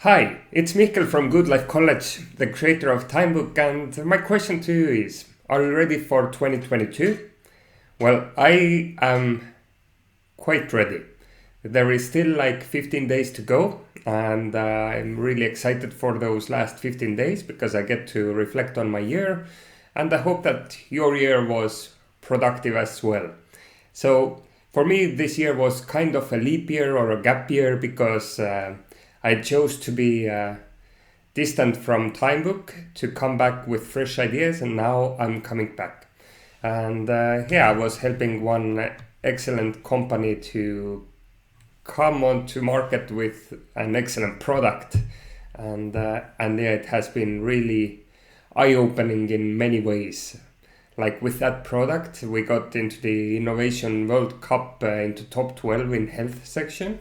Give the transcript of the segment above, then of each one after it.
Hi, it's Mikkel from Good Life College, the creator of TimeBook, and my question to you is, are you ready for 2022? Well, I am quite ready. There is still like 15 days to go, and I'm really excited for those last 15 days because I get to reflect on my year, and I hope that your year was productive as well. So, for me, this year was kind of a leap year or a gap year because I chose to be distant from TimeBook to come back with fresh ideas, and now I'm coming back. And I was helping one excellent company to come onto market with an excellent product, and it has been really eye-opening in many ways. Like with that product, we got into the Innovation World Cup into top 12 in health section.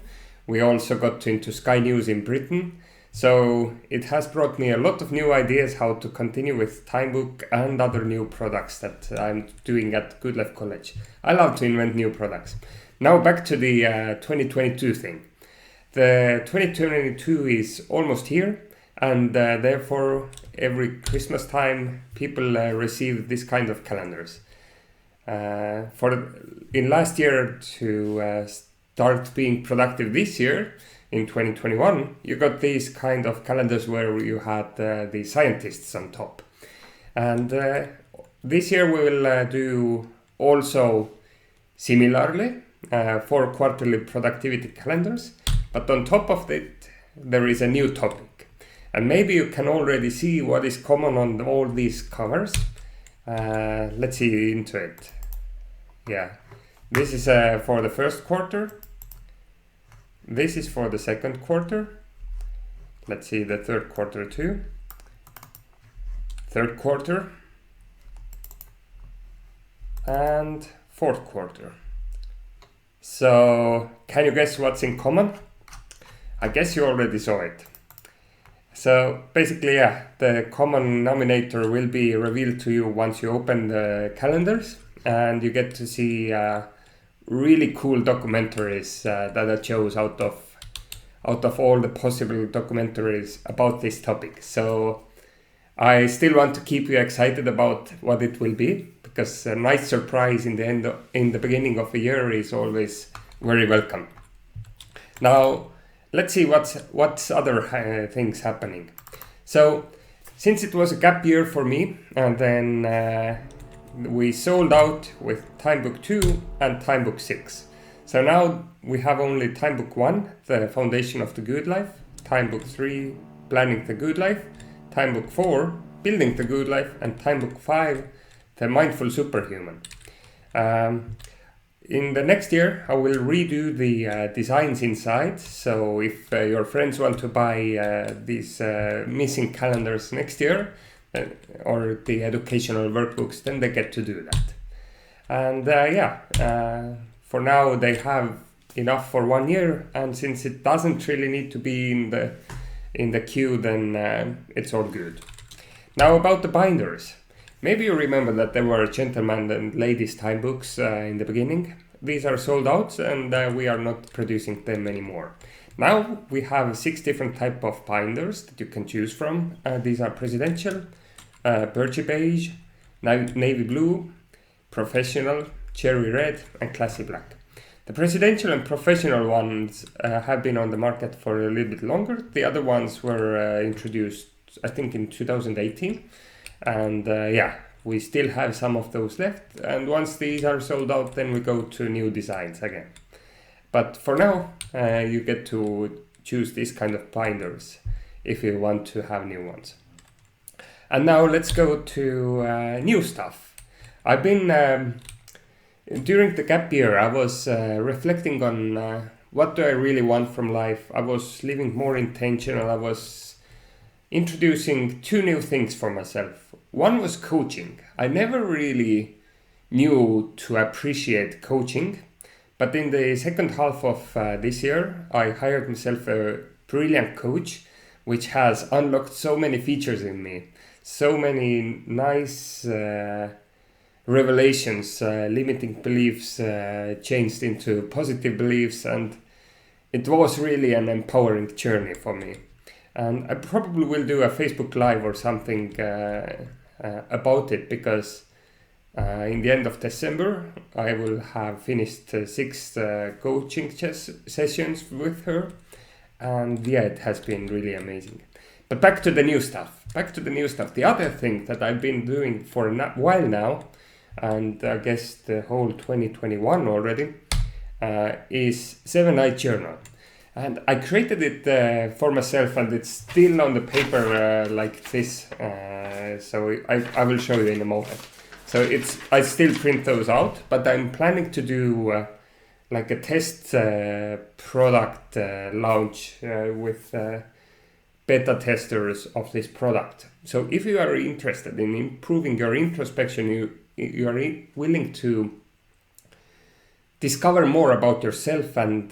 We also got into Sky News in Britain. So it has brought me a lot of new ideas how to continue with TimeBook and other new products that I'm doing at Good Life College. I love to invent new products. Now back to the 2022 thing. The 2022 is almost here, and therefore every Christmas time people receive this kind of calendars. In last year to start being productive this year, in 2021, you got these kind of calendars where you had the scientists on top. And this year we will do also similarly 4 quarterly productivity calendars, but on top of it there is a new topic. And maybe you can already see what is common on all these covers. Let's see into it. Yeah, this is for the first quarter. This is for the second quarter. Let's see the third quarter too. Third quarter. And fourth quarter. So, can you guess what's in common? I guess you already saw it. So, basically, the common denominator will be revealed to you once you open the calendars, and you get to see really cool documentaries that I chose out of all the possible documentaries about this topic. So I still want to keep you excited about what it will be, because a nice surprise in the beginning of a year is always very welcome. Now let's see what's other things happening. So since it was a gap year for me, and then we sold out with TimeBook 2 and TimeBook 6. So now we have only TimeBook 1, the foundation of the good life, TimeBook 3, planning the good life, TimeBook 4, building the good life, and TimeBook 5, the mindful superhuman. In the next year, I will redo the designs inside. So if your friends want to buy these missing calendars next year, or the educational workbooks, then they get to do that. And for now they have enough for 1 year, and since it doesn't really need to be in the queue, then it's all good. Now about the binders. Maybe you remember that there were gentlemen and ladies time books in the beginning. These are sold out, and we are not producing them anymore. Now we have 6 different type of binders that you can choose from. These are presidential, birchy beige, navy blue, professional, cherry red, and classy black. The presidential and professional ones have been on the market for a little bit longer. The other ones were introduced, I think, in 2018. And we still have some of those left. And once these are sold out, then we go to new designs again. But for now, you get to choose these kind of binders if you want to have new ones. And now let's go to new stuff. I've been, during the gap year, I was reflecting on what do I really want from life. I was living more intentional. I was introducing 2 new things for myself. One was coaching. I never really knew to appreciate coaching, but in the second half of this year, I hired myself a brilliant coach, which has unlocked so many features in me. So many nice revelations, limiting beliefs changed into positive beliefs, and it was really an empowering journey for me. And I probably will do a Facebook Live or something about it, because in the end of December I will have finished 6 coaching sessions with her, and yeah, it has been really amazing. But back to the new stuff. The other thing that I've been doing for a while now, and I guess the whole 2021 already, is 7-Night Journal. And I created it for myself, and it's still on the paper like this. So I will show you in a moment. So I still print those out, but I'm planning to do like a test product launch with beta testers of this product. So if you are interested in improving your introspection, you are willing to discover more about yourself and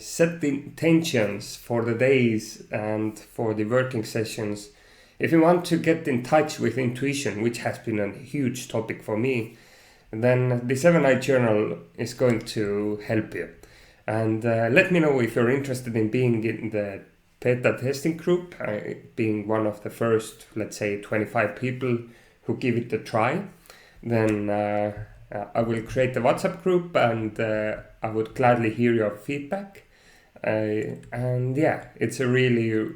set the intentions for the days and for the working sessions. If you want to get in touch with intuition, which has been a huge topic for me, then the 7-Night Journal is going to help you. And let me know if you're interested in being in the beta testing group, being one of the first, let's say, 25 people who give it a try. Then I will create a WhatsApp group, and I would gladly hear your feedback. And yeah, it's a really,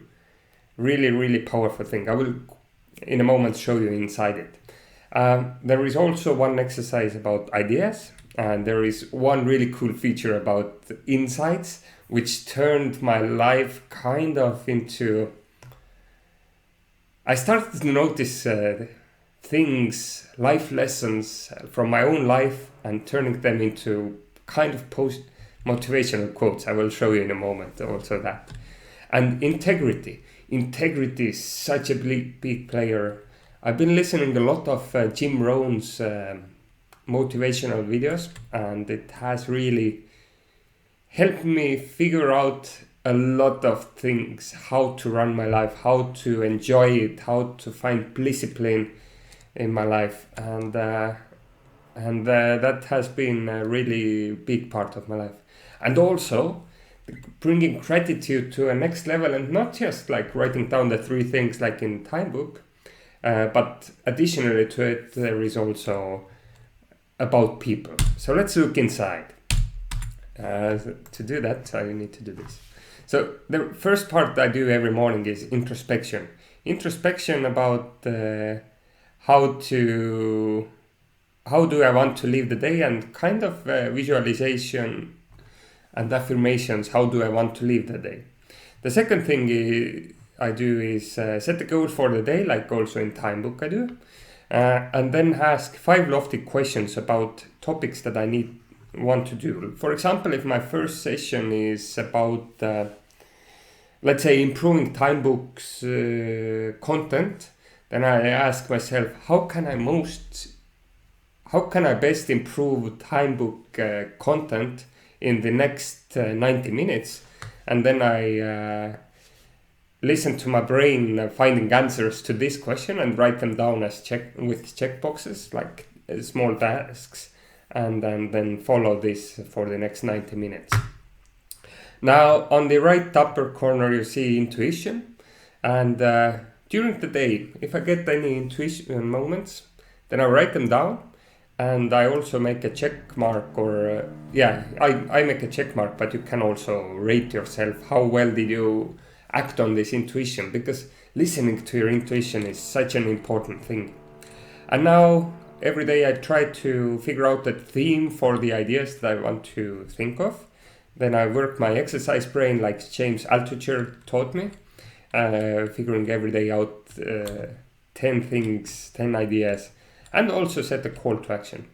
really, really powerful thing. I will in a moment show you inside it. There is also one exercise about ideas, and there is one really cool feature about insights, which turned my life kind of into... I started to notice things, life lessons from my own life, and turning them into kind of motivational quotes. I will show you in a moment also that. And integrity is such a big player. I've been listening a lot of Jim Rohn's motivational videos, and it has really helped me figure out a lot of things, how to run my life, how to enjoy it, how to find discipline in my life, and that has been a really big part of my life. And also bringing gratitude to a next level, and not just like writing down the 3 things like in TimeBook, but additionally to it, there is also about people. So let's look inside. To do that, I need to do this. So the first part I do every morning is introspection. Introspection about how do I want to live the day, and kind of visualization and affirmations, how do I want to live the day. The second thing I do is set the goal for the day, like also in TimeBook I do, and then ask 5 lofty questions about topics that I want to do. For example, if my first session is about, let's say, improving TimeBook's content, then I ask myself, how can I best improve TimeBook content in the next 90 minutes? And then I listen to my brain finding answers to this question and write them down as with checkboxes, like small tasks, and then follow this for the next 90 minutes. Now, on the right upper corner, you see intuition. And during the day, if I get any intuition moments, then I write them down. And I also make a check mark, or I make a check mark, but you can also rate yourself. How well did you act on this intuition? Because listening to your intuition is such an important thing. And now, every day I try to figure out the theme for the ideas that I want to think of. Then I work my exercise brain like James Altucher taught me, figuring every day out 10 things, 10 ideas, and also set a call to action.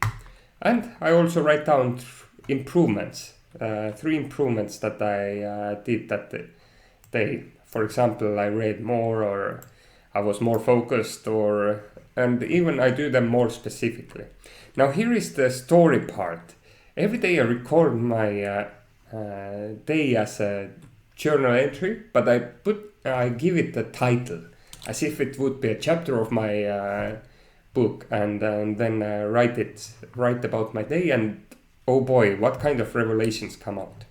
And I also write down improvements, 3 improvements that I did that day. For example, I read more, or I was more focused, and even I do them more specifically. Now here is the story part. Every day I record my day as a journal entry, but I give it a title as if it would be a chapter of my book, and then write about my day, and oh boy, what kind of revelations come out.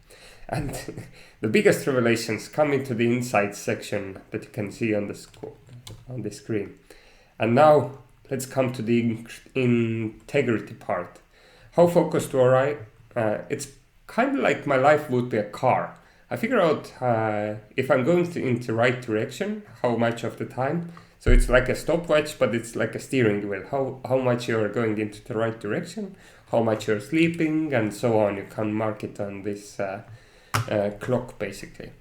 And the biggest revelations come into the insights section that you can see on the screen. And now let's come to the integrity part. How focused was I? It's kind of like my life would be a car. I figure out if I'm going into right direction, how much of the time. So it's like a stopwatch, but it's like a steering wheel. How much you're going into the right direction, how much you're sleeping, and so on. You can mark it on this clock, basically.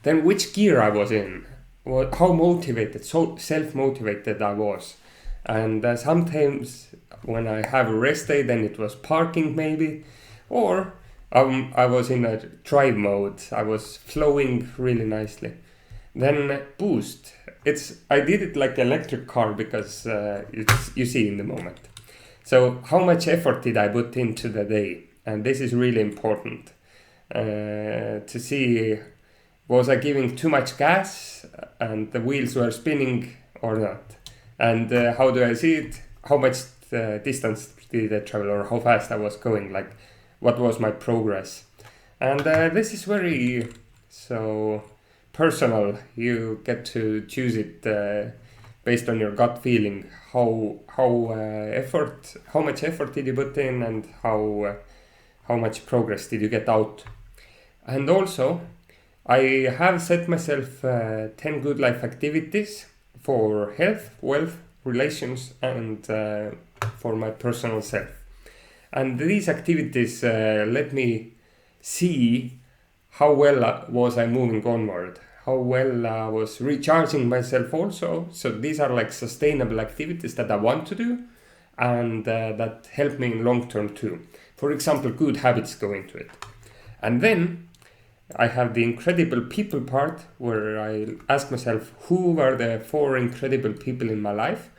Then which gear I was in, how motivated, so self-motivated I was. And sometimes when I have a rest day, then it was parking maybe, or I was in a drive mode. I was flowing really nicely. Then boost. I did it like electric car because you see in the moment. So how much effort did I put into the day? And this is really important to see, was I giving too much gas and the wheels were spinning or not? And how do I see it? How much distance did I travel, or how fast I was going? Like, what was my progress? And this is very personal. You get to choose it based on your gut feeling. How much effort did you put in, and how much progress did you get out? And also, I have set myself 10 good life activities for health, wealth, relations, and for my personal self. And these activities let me see how well was I moving onward, how well I was recharging myself also. So these are like sustainable activities that I want to do and that help me in long term too. For example, good habits go into it. And then I have the incredible people part, where I ask myself, who were the 4 incredible people in my life?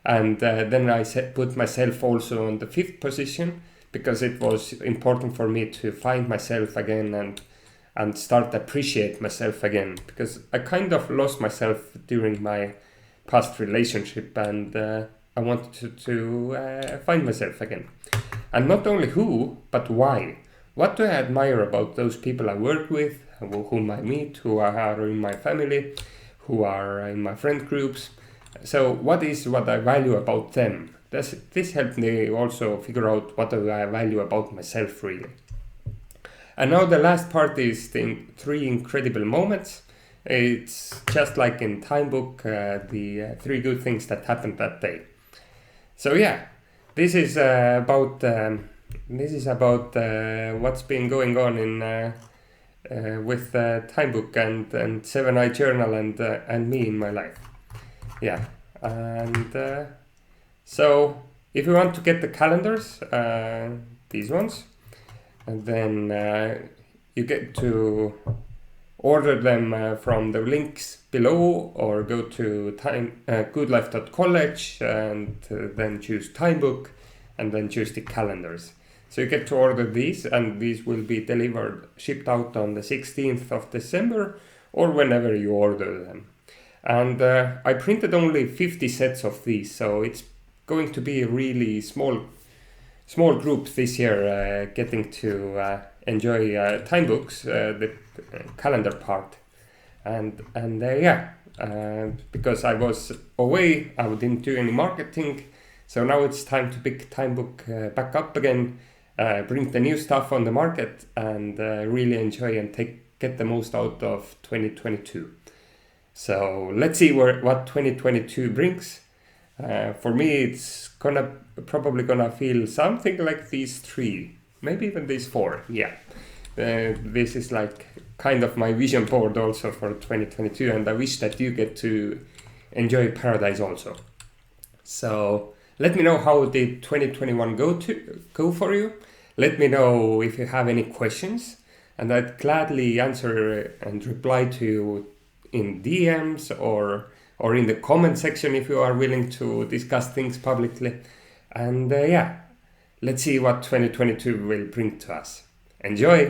And then I put myself also on the 5th position, because it was important for me to find myself again and start appreciate myself again, because I kind of lost myself during my past relationship, and I wanted to find myself again. And not only who, but why. What do I admire about those people I work with, whom I meet, who are in my family, who are in my friend groups? So what I value about them? This helped me also figure out what do I value about myself, really. And now the last part is the 3 incredible moments. It's just like in TimeBook, the 3 good things that happened that day. So yeah, this is about what's been going on in with TimeBook and 7i Journal and me in my life. Yeah, and so if you want to get the calendars, these ones, and then you get to order them from the links below, or go to goodlife.college and then choose TimeBook and then choose the calendars. So you get to order these, and these will be shipped out on the 16th of December or whenever you order them. And I printed only 50 sets of these, so it's going to be a really small group this year getting to enjoy TimeBooks, the calendar part. And because I was away, I didn't do any marketing, so now it's time to pick TimeBook back up again, bring the new stuff on the market, and really enjoy and get the most out of 2022. So let's see what 2022 brings. For me, it's probably gonna feel something like these 3, maybe even these 4. Yeah, this is like kind of my vision board also for 2022, and I wish that you get to enjoy paradise also. So let me know how did 2021 go for you. Let me know if you have any questions, and I'd gladly answer and reply to you in DMs or in the comment section if you are willing to discuss things publicly. And let's see what 2022 will bring to us. Enjoy!